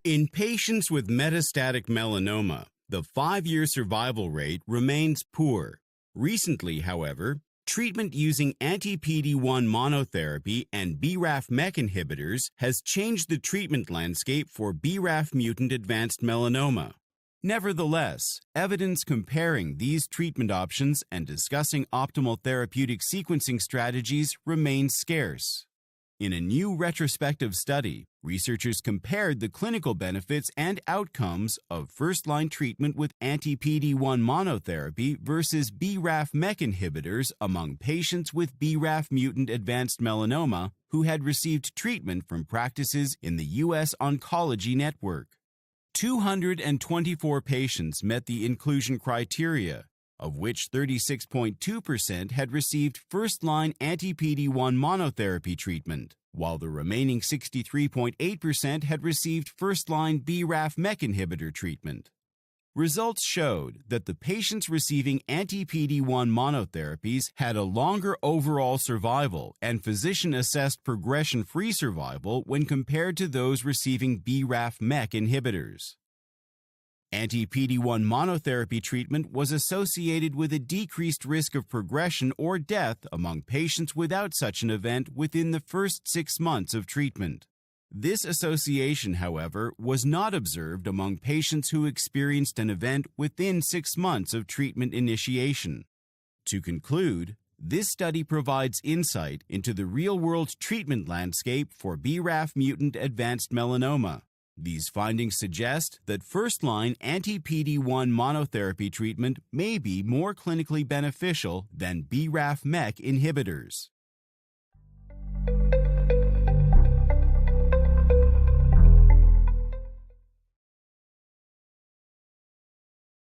In patients with metastatic melanoma, the 5-year survival rate remains poor. Recently, however, treatment using anti-PD-1 monotherapy and BRAF-MEK inhibitors has changed the treatment landscape for BRAF-mutant advanced melanoma. Nevertheless, evidence comparing these treatment options and discussing optimal therapeutic sequencing strategies remains scarce. In a new retrospective study, researchers compared the clinical benefits and outcomes of first-line treatment with anti-PD-1 monotherapy versus BRAF-MEK inhibitors among patients with BRAF-mutant advanced melanoma who had received treatment from practices in the U.S. Oncology Network. 224 patients met the inclusion criteria, of which 36.2% had received first-line anti-PD-1 monotherapy treatment, while the remaining 63.8% had received first-line BRAF-MEK inhibitor treatment. Results showed that the patients receiving anti-PD-1 monotherapies had a longer overall survival and physician-assessed progression-free survival when compared to those receiving BRAF-MEK inhibitors. Anti-PD-1 monotherapy treatment was associated with a decreased risk of progression or death among patients without such an event within the first 6 months of treatment. This association, however, was not observed among patients who experienced an event within 6 months of treatment initiation. To conclude, this study provides insight into the real-world treatment landscape for BRAF-mutant advanced melanoma. These findings suggest that first-line anti-PD-1 monotherapy treatment may be more clinically beneficial than BRAF-MEK inhibitors.